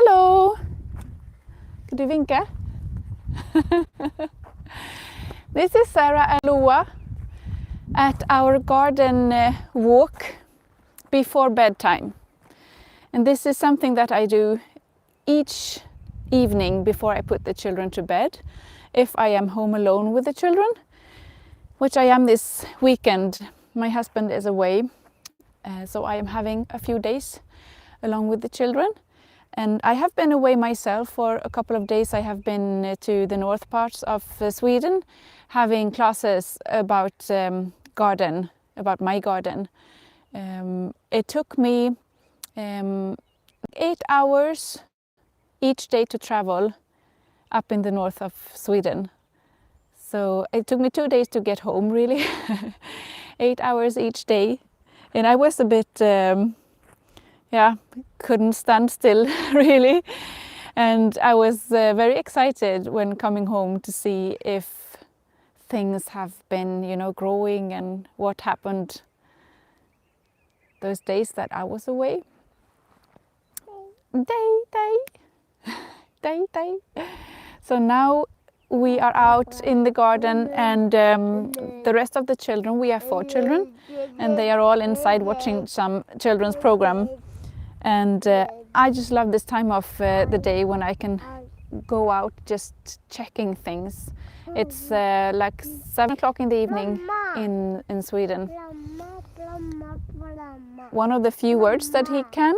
Hello! Could you vinka? This is Sara and Loa at our garden walk before bedtime. And this is something that I do each evening before I put the children to bed, if I am home alone with the children, which I am this weekend. My husband is away, so I am having a few days along with the children. And I have been away myself for a couple of days. I have been to the north parts of Sweden, having classes about garden, about my garden. It took me 8 hours each day to travel up in the north of Sweden. So it took me 2 days to get home, really. 8 hours each day. And I was a bit, couldn't stand still, really. And I was very excited when coming home to see if things have been, growing and what happened those days that I was away. Day. So now we are out in the garden, and the rest of the children, we have 4 children, and they are all inside watching some children's program. And I just love this time of the day when I can go out just checking things. It's like 7 o'clock in the evening in Sweden. One of the few words that he can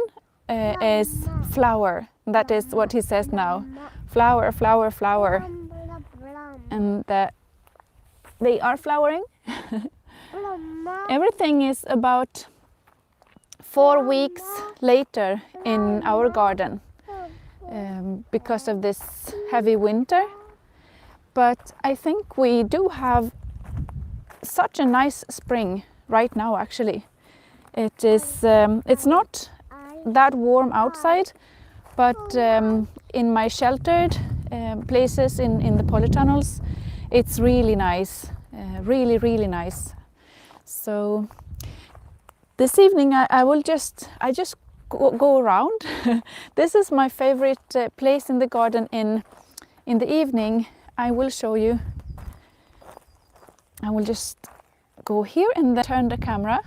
is flower. That is what he says now. Flower, flower, flower. And they are flowering. Everything is about 4 weeks later in our garden because of this heavy winter. But I think we do have such a nice spring right now, actually. It is, it's not that warm outside, but in my sheltered places in the Polytunnels, it's really nice, really nice. So this evening I just go around. This is my favorite place in the garden in the evening. I will show you. I will just go here and then turn the camera.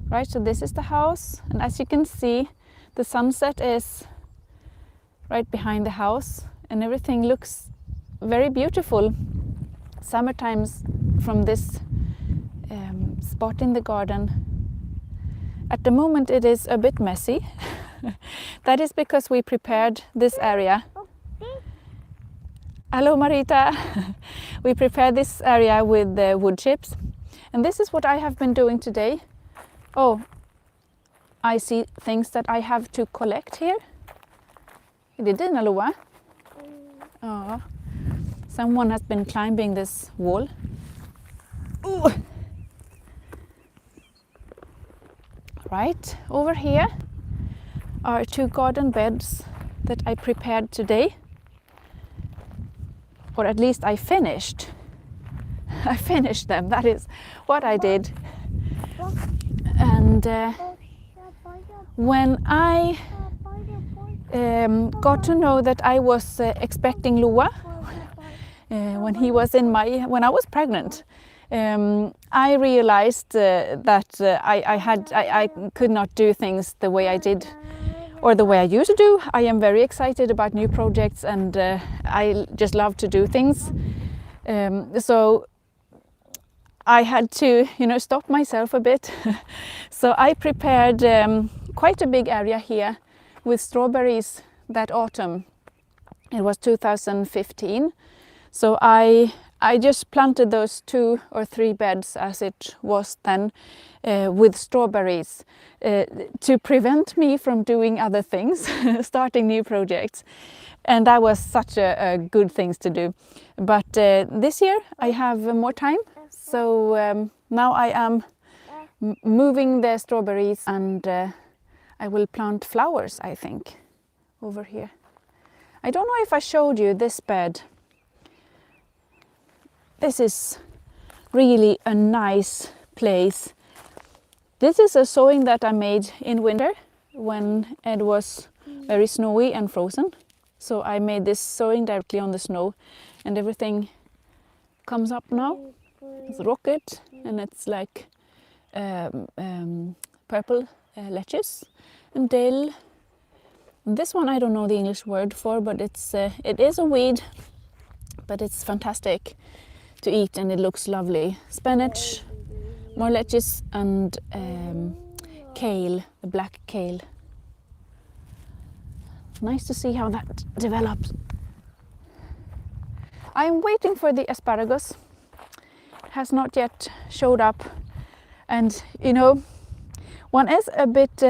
Right, so this is the house, and as you can see, the sunset is right behind the house, and everything looks very beautiful summertimes from this spot in the garden. At the moment it is a bit messy. That is because we prepared this area. Hello Marita! We prepared this area with the wood chips, and this is what I have been doing today. Oh, I see things that I have to collect here. Är det dina, Loa? Oh, someone has been climbing this wall. Ooh. Right, over here are 2 garden beds that I prepared today. Or at least I finished. I finished them, that is what I did. And when I got to know that I was expecting Loa, when I was pregnant, I realized that I could not do things the way I did, or the way I used to do. I am very excited about new projects, and I just love to do things. So I had to, stop myself a bit. So I prepared quite a big area here with strawberries that autumn. It was 2015. So I just planted those 2 or 3 beds, as it was then, with strawberries to prevent me from doing other things, starting new projects. And that was such a good thing to do. But this year I have more time. So now I am moving the strawberries, and I will plant flowers, I think, over here. I don't know if I showed you this bed. This is really a nice place. This is a sowing that I made in winter when it was very snowy and frozen. So I made this sowing directly on the snow, and everything comes up now. It's rocket, and it's like purple lettuce and dill. And this one I don't know the English word for, but it is a weed, but it's fantastic to eat and it looks lovely. Spinach, more lettuce, and kale, the black kale. Nice to see how that develops. I'm waiting for the asparagus. It has not yet showed up, and you know, one is a bit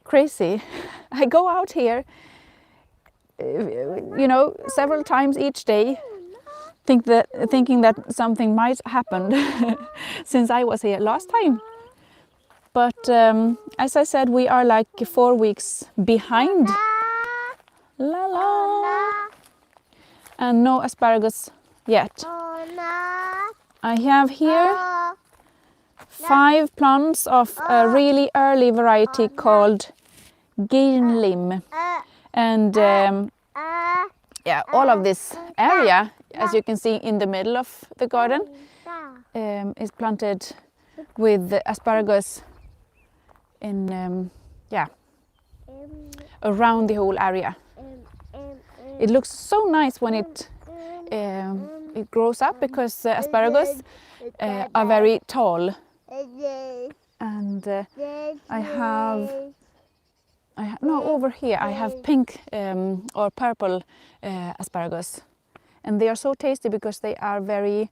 crazy. I go out here, you know, several times each day, thinking that something might happen since I was here last time. But as I said, we are like 4 weeks behind. La la. And no asparagus yet. I have here 5 plants of a really early variety called Lim. And yeah, all of this area, as you can see in the middle of the garden, is planted with asparagus in yeah, around the whole area. It looks so nice when it grows up, because asparagus are very tall. And no, over here I have pink or purple asparagus, and they are so tasty because they are very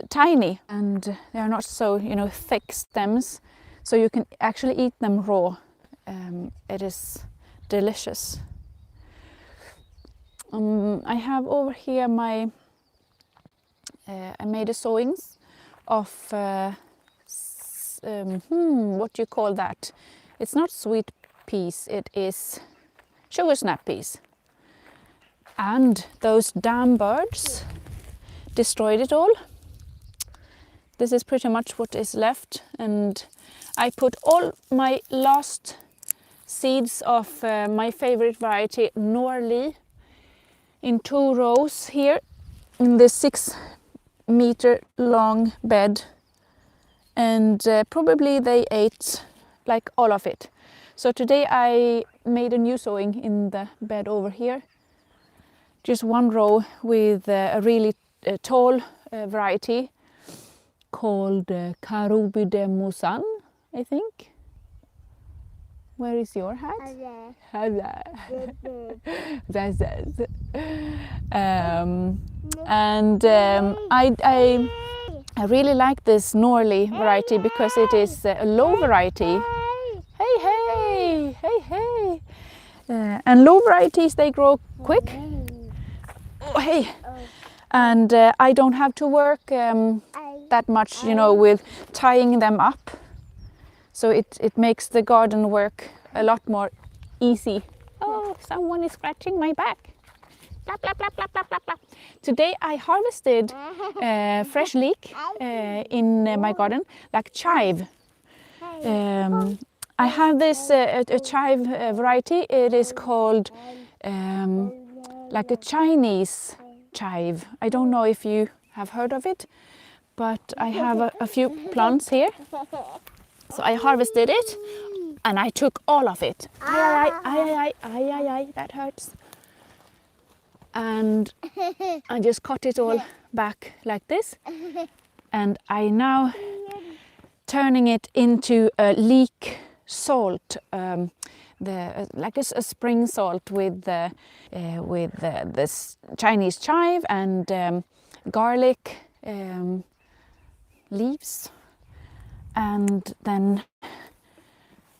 tiny, and they are not so, you know, thick stems, so you can actually eat them raw. It is delicious. I have over here my I made a sowings of what do you call that? It's not sweet peas, it is sugar snap peas. And those damn birds destroyed it all. This is pretty much what is left, and I put all my last seeds of my favorite variety, Norli, in 2 rows here in this 6-meter long bed, and probably they ate like all of it. So today I made a new sowing in the bed over here, just 1 row with a really tall variety called Karubi de Musan, I think. Where is your hat? That's it. I really like this Norli variety because it is a low variety. Hey, hey, hey, hey. And low varieties, they grow quick. Oh, hey. And I don't have to work that much, you know, with tying them up. So it makes the garden work a lot more easy. Oh, someone is scratching my back. Blah, blah, blah, blah, blah, blah, blah. Today I harvested fresh leek in my garden, like chive. I have this a chive variety. It is called like a Chinese chive. I don't know if you have heard of it, but I have a few plants here. So I harvested it and I took all of it. That hurts. And I just cut it all back like this. And I now turning it into a leek salt, like a spring salt with this Chinese chive and garlic leaves. And then,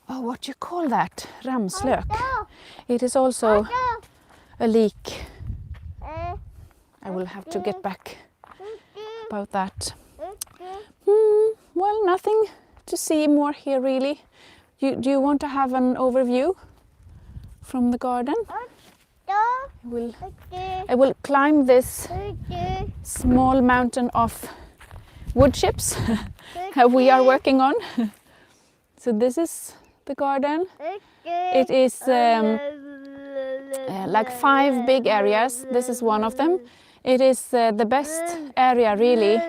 oh, what do you call that? Ramslök. It is also a leek. I will have to get back about that. Well, nothing to see more here really. Do you want to have an overview from the garden? I will climb this small mountain of wood chips that we are working on. So this is the garden. It is like 5 big areas. This is one of them. It is the best area really.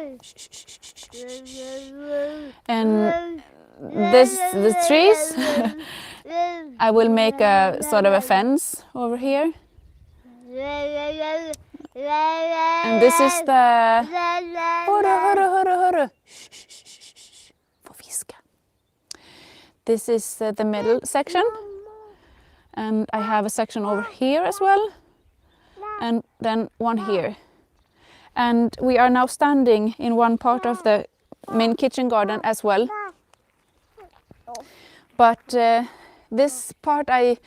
And the trees, I will make a sort of a fence over here. And this is the... This is the middle section. And I have a section over here as well. And then one here. And we are now standing in one part of the main kitchen garden as well. But this part I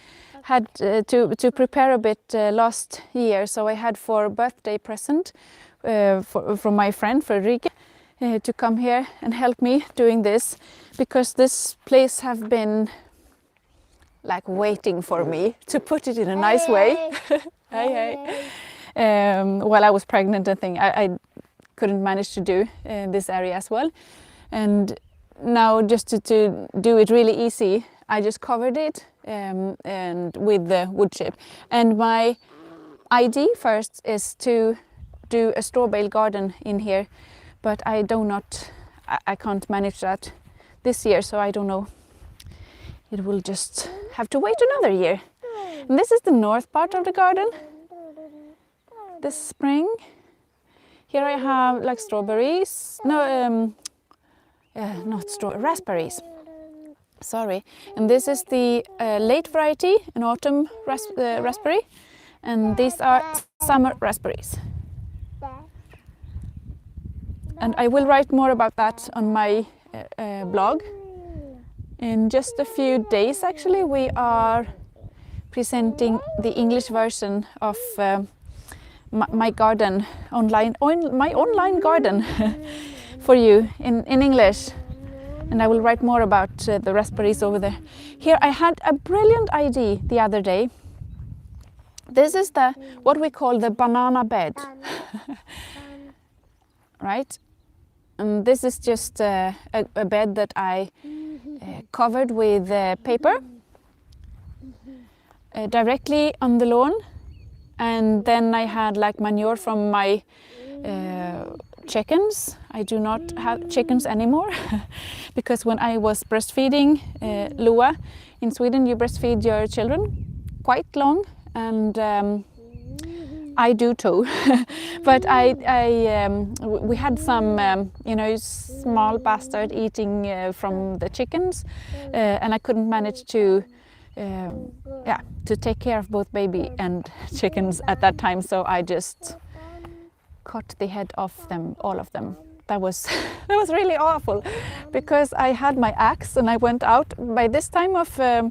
had to prepare a bit last year, so I had for birthday present from my friend Frederica to come here and help me doing this, because this place have been like waiting for me to put it in a nice way. While I was pregnant, I think I couldn't manage to do this area as well, and now just to do it really easy, I just covered it and with the wood chip. And my idea first is to do a straw bale garden in here, but I can't manage that this year, so I don't know. It will just have to wait another year. And this is the north part of the garden. This spring, here I have like strawberries. No, raspberries. Sorry. And this is the late variety, an autumn raspberry. And these are summer raspberries. And I will write more about that on my blog. In just a few days, actually, we are presenting the English version of my garden online, my online garden for you in English. And I will write more about the raspberries over there. Here I had a brilliant idea the other day. This is what we call the banana bed. Right? And this is just a bed that I covered with paper directly on the lawn. And then I had like manure from my chickens. I do not have chickens anymore because when I was breastfeeding Loa in Sweden, you breastfeed your children quite long, and I do too. But we had some small bastard eating from the chickens, and I couldn't manage to take care of both baby and chickens at that time, so I just cut the head off them, all of them. That was really awful, because I had my axe and I went out by this time of the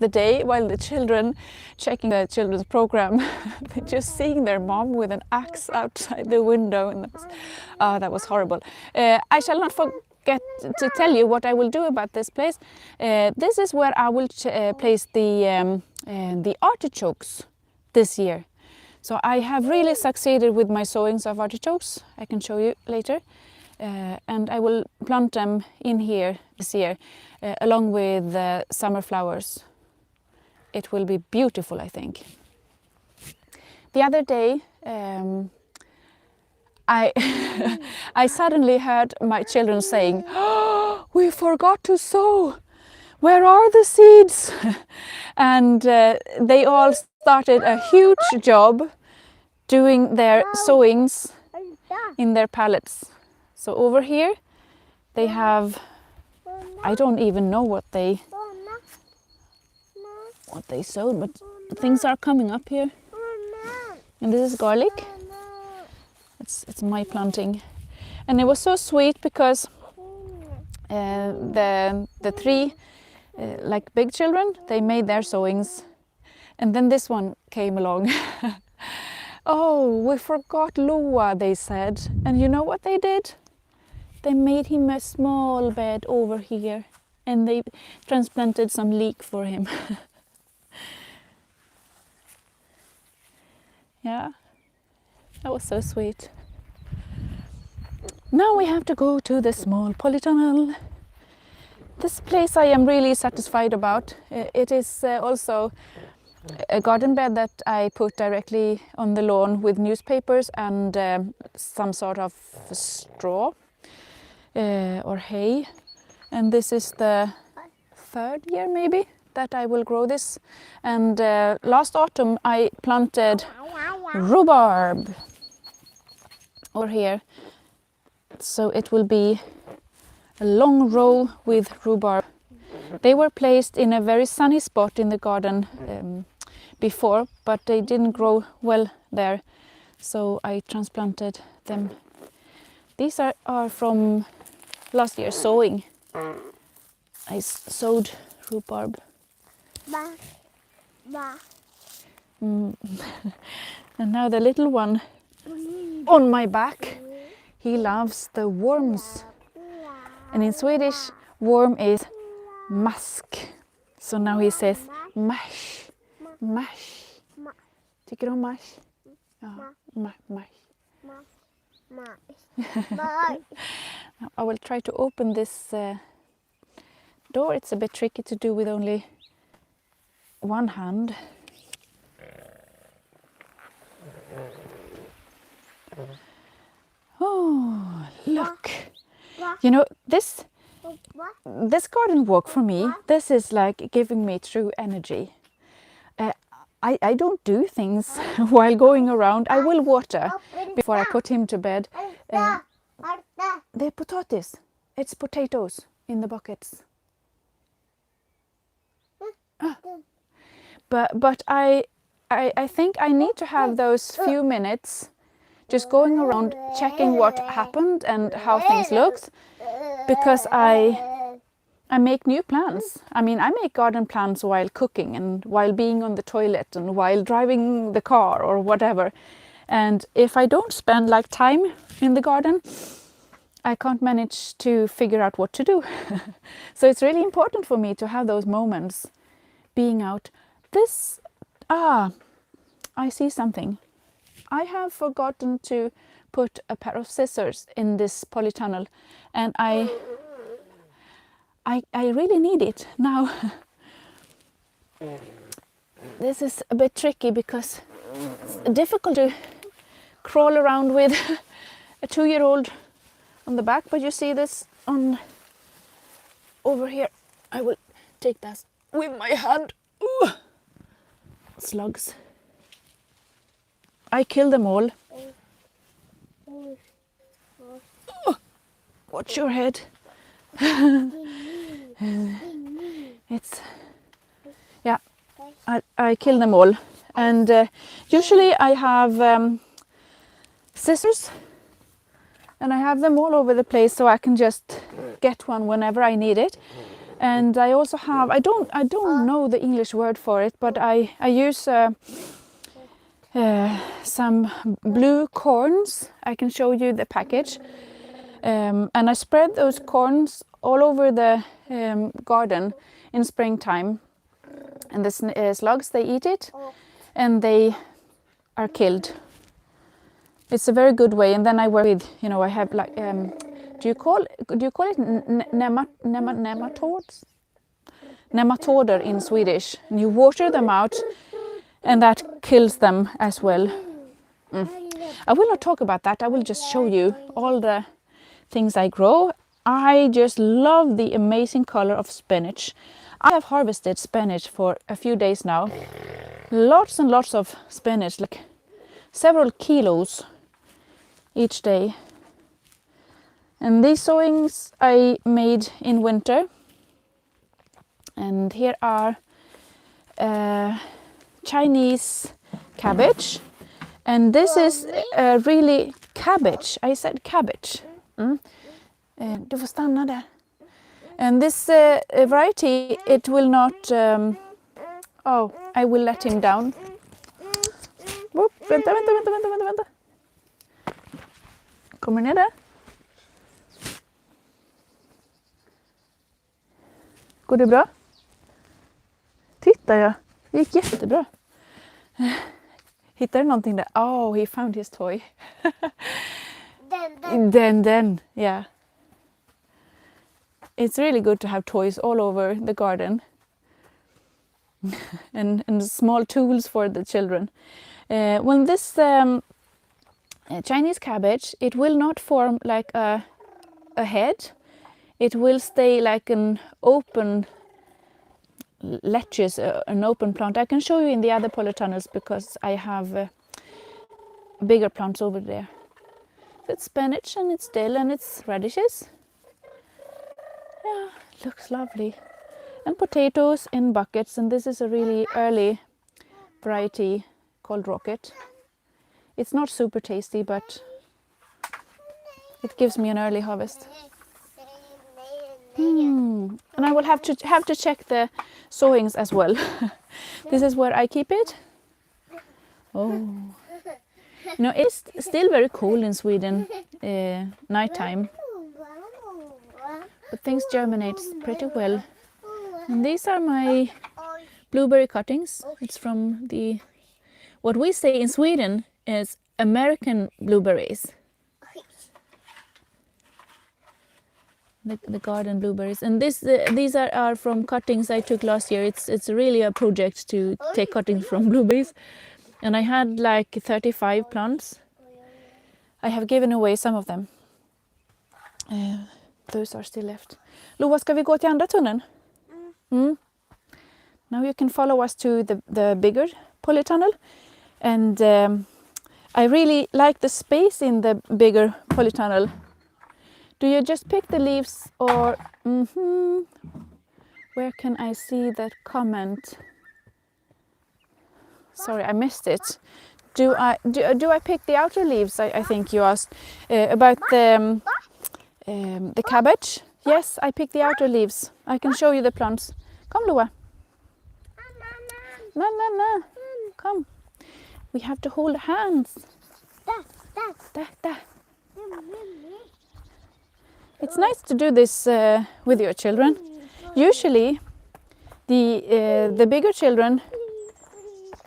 day while the children checking the children's program, just seeing their mom with an axe outside the window, and that was horrible. I shall not forget to tell you what I will do about this place. This is where I will place the artichokes this year. So I have really succeeded with my sowings of artichokes. I can show you later. And I will plant them in here this year along with summer flowers. It will be beautiful, I think. The other day I suddenly heard my children saying, "Oh, we forgot to sow. Where are the seeds?" And they all started a huge job doing their sowings in their pallets. So over here they have, I don't even know what they sowed, but things are coming up here. And this is garlic. It's my planting. And it was so sweet because the three like big children, they made their sowings, and then this one came along. "Oh, we forgot Loa," they said. And you know what they did? They made him a small bed over here, and they transplanted some leek for him. Yeah, that was so sweet. Now we have to go to the small polytunnel. This place I am really satisfied about. It is also a garden bed that I put directly on the lawn with newspapers and some sort of straw or hay. And this is the third year maybe that I will grow this. And last autumn I planted rhubarb over here. So it will be a long row with rhubarb. They were placed in a very sunny spot in the garden before, but they didn't grow well there. So I transplanted them. These are from last year's sowing. I sowed rhubarb. And now the little one on my back, he loves the worms. And in Swedish, worm is mask. So now he says mash, mash. Tycker du om mash? Ja, mash. I will try to open this door. It's a bit tricky to do with only one hand. Oh, look. You know, this garden walk for me, this is like giving me true energy. I don't do things while going around. I will water before I put him to bed. The potatis, it's potatoes in the buckets. But I think I need to have those few minutes just going around checking what happened and how things looked, because I make new plans. I mean, I make garden plans while cooking and while being on the toilet and while driving the car or whatever. And if I don't spend like time in the garden, I can't manage to figure out what to do. So it's really important for me to have those moments being out. I see something. I have forgotten to put a pair of scissors in this polytunnel, and I really need it now. This is a bit tricky because it's difficult to crawl around with a 2-year-old on the back, but you see this on over here. I will take that with my hand. Ooh. Slugs. I kill them all. Oh, watch your head. It's, yeah, I kill them all. And usually I have scissors, and I have them all over the place so I can just get one whenever I need it. And I also have, I don't know the English word for it, but I use some blue corns. I can show you the package. And I spread those corns all over the garden in springtime. And the slugs, they eat it and they are killed. It's a very good way. And then I work with, you know, I have like, do you call it nematodes? Nematoder in Swedish. And you water them out and that kills them as well. I will not talk about that. I will just show you all the things I grow. I just love the amazing color of spinach. I have harvested spinach for a few days now. Lots and lots of spinach, like several kilos each day. And these sowings I made in winter. And here are Chinese cabbage. And this is really cabbage. I said cabbage. Du får stanna där. And this variety, it will not... oh, I will let him down. Whoop, vänta. Kommer ner där. Går det bra? Titta ja, det gick jättebra. Hittade du någonting där? Oh, he found his toy. Den, yeah. it's really good to have toys all over the garden and small tools for the children. When this Chinese cabbage, it will not form like a head. It will stay like an open lettuce, an open plant. I can show you in the other polytunnels because I have bigger plants over there. It's spinach and it's dill and it's radishes. Yeah, it looks lovely. And potatoes in buckets, and this is a really early variety called Rocket. It's not super tasty, but it gives me an early harvest. And I will have to check the sowings as well. This is where I keep it. Oh, you know, it's still very cold in Sweden, nighttime, but things germinate pretty well. And these are my blueberry cuttings. It's from the, what we say in Sweden is American blueberries. The garden blueberries. And these are from cuttings I took last year. It's really a project to take cuttings from blueberries. And I had like 35 plants. I have given away some of them. Those are still left. Loa, ska vi gå till andra tunneln? Now you can follow us to the bigger polytunnel. And I really like the space in the bigger polytunnel. Do you just pick the leaves or... Where can I see that comment? Sorry, I missed it. Do I pick the outer leaves? I think you asked about the cabbage. Yes, I pick the outer leaves. I can show you the plants. Come, Loa. No. Come. We have to hold hands. Da. It's nice to do this with your children. Usually, the bigger children,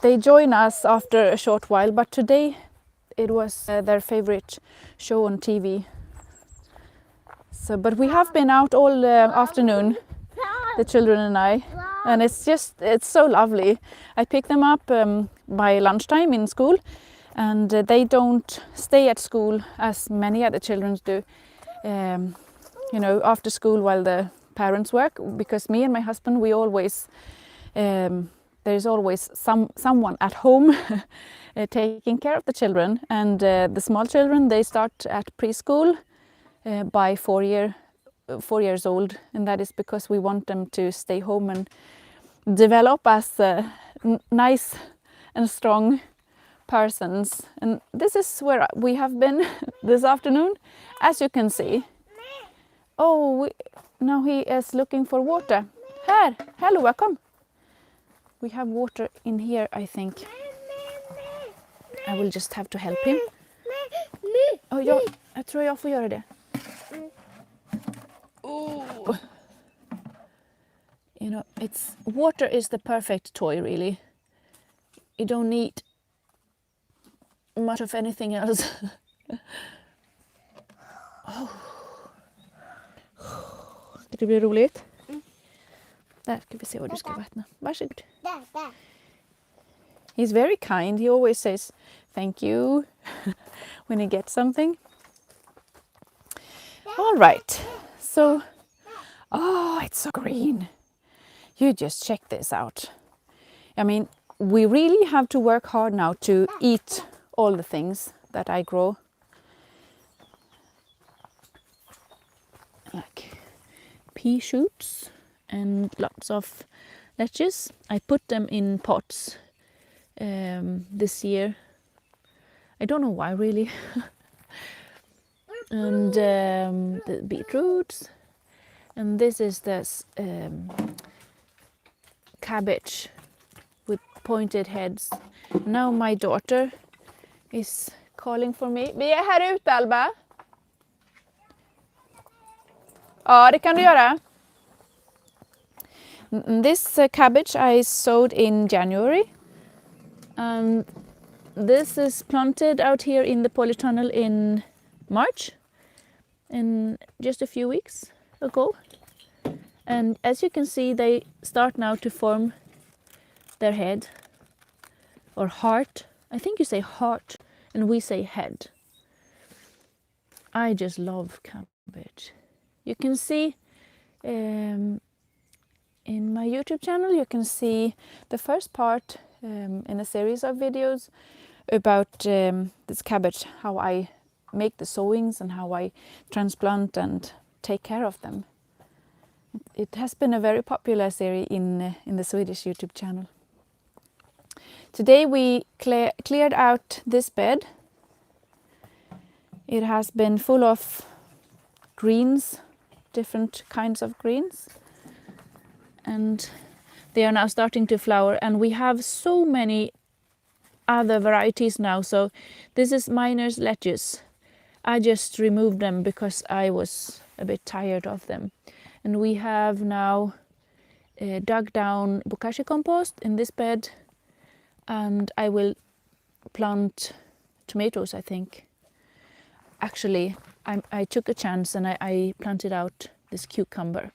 they join us after a short while, but today it was their favorite show on TV. So, but we have been out all afternoon, the children and I, and it's so lovely. I pick them up by lunchtime in school, and they don't stay at school as many other children do, you know, after school while the parents work, because me and my husband, we always, there's always someone at home taking care of the children, and the small children, they start at preschool by 4 years old, and that is because we want them to stay home and develop as nice and strong persons. And this is where we have been this afternoon, as you can see. Oh, now he is looking for water. Here, hello, come. We have water in here, I think. I will just have to help him. Oh, ja, jag tror jag får göra det. Oh. You know, water is the perfect toy, really. You don't need much of anything else. Oh. Ska det bli roligt? Där ska vi se vad du ska vattna. Varsågod. He's very kind. He always says thank you when he gets something. All right. So, oh, it's so green. You just check this out. I mean, we really have to work hard now to eat all the things that I grow. Like pea shoots and lots of lettuce. I put them in pots this year. I don't know why, really. And the beetroots. And this is this cabbage with pointed heads. Now my daughter is calling for me. Vi är här ute, Alba. Ja, det kan du göra. This cabbage I sowed in January. And this is planted out here in the Polytunnel in March, in just a few weeks ago. And as you can see, they start now to form their head or heart. I think you say heart and we say head. I just love cabbage. You can see in my YouTube channel, you can see the first part in a series of videos about this cabbage, how I make the sowings and how I transplant and take care of them. It has been a very popular series in the Swedish YouTube channel. Today we cleared out this bed. It has been full of greens, different kinds of greens, and they are now starting to flower, and we have so many other varieties now. So this is Miner's lettuce. I just removed them because I was a bit tired of them. And we have now dug down bokashi compost in this bed, and I will plant tomatoes, I think. Actually, I took a chance and I planted out this cucumber.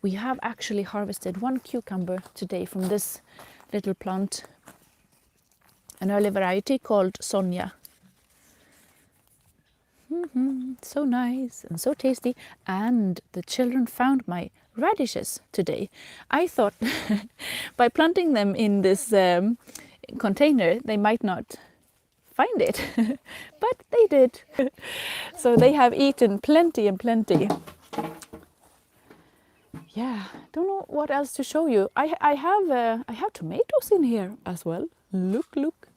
We have actually harvested one cucumber today from this little plant, an early variety called Sonja. So nice and so tasty. And the children found my radishes today. I thought by planting them in this container they might not find it, but they did. So they have eaten plenty and plenty. Yeah, don't know what else to show you. I have tomatoes in here as well. Look.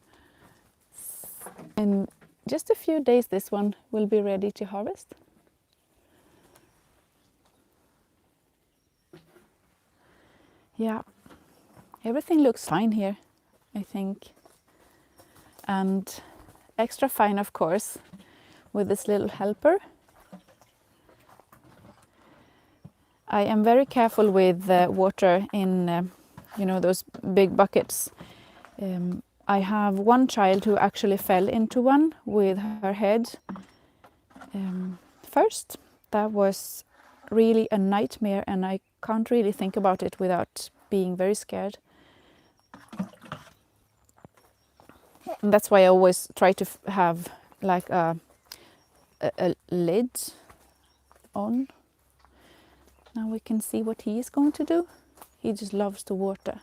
In just a few days this one will be ready to harvest. Yeah, everything looks fine here, I think. And extra fine, of course, with this little helper. I am very careful with water in, those big buckets. I have one child who actually fell into one with her head first. That was really a nightmare, and I can't really think about it without being very scared. And that's why I always try to have like a lid on. Now we can see what he is going to do. He just loves the water.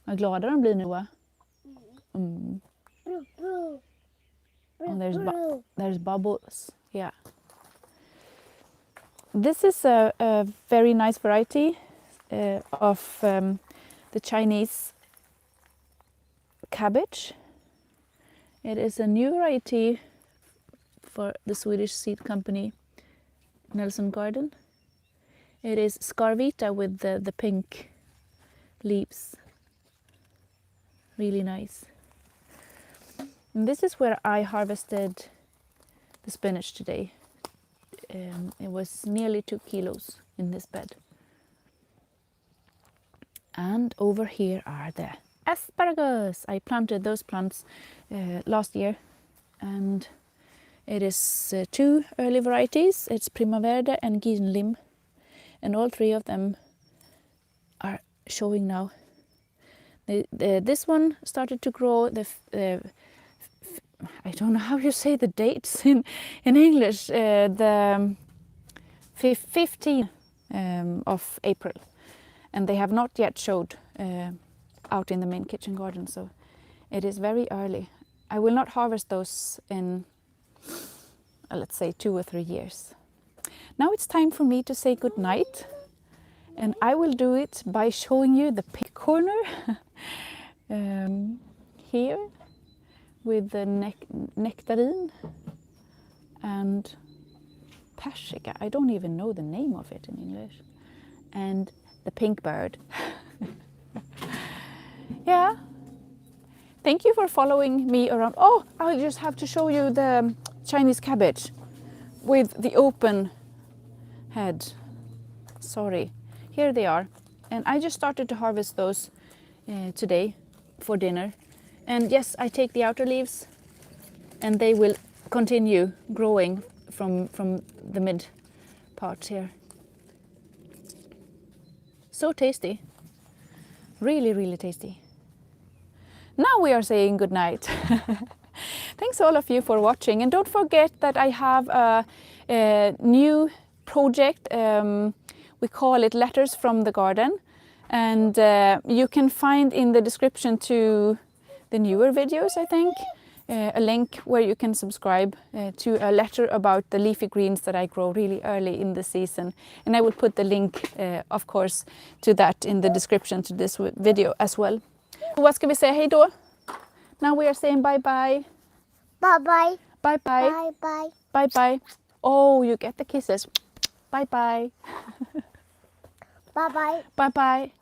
Vad glad de blir nu, va? And there's bubbles. Yeah. This is a very nice variety of the Chinese cabbage. It is a new variety for the Swedish seed company Nelson Garden. It is Scarvita with the pink leaves. Really nice. And this is where I harvested the spinach today. It was nearly 2 kilos in this bed. And over here are the asparagus. I planted those plants last year, and it is 2 early varieties. It's Primavera and Ginlim, and all 3 of them are showing now. This one started to grow. I don't know how you say the dates in English. The 15th of April, and they have not yet showed out in the main kitchen garden, so it is very early. I will not harvest those in let's say 2 or 3 years. Now it's time for me to say good night, and I will do it by showing you the pig corner here with the nectarine and persika. I don't even know the name of it in English. And the pink bird. Yeah. Thank you for following me around. Oh, I just have to show you the Chinese cabbage with the open head. Sorry. Here they are. And I just started to harvest those today for dinner. And yes, I take the outer leaves, and they will continue growing from the mid parts here. So tasty. Really, really tasty. Now we are saying good night. Thanks all of you for watching, and don't forget that I have a new project. We call it Letters from the Garden, and you can find in the description to the newer videos, I think, a link where you can subscribe to a letter about the leafy greens that I grow really early in the season. And I will put the link, of course, to that in the description to this video as well. Vad ska vi säga hej då? Now we are saying bye bye. Bye bye. Bye bye. Bye bye. Bye bye. Oh, you get the kisses. Bye bye. Bye bye. Bye bye.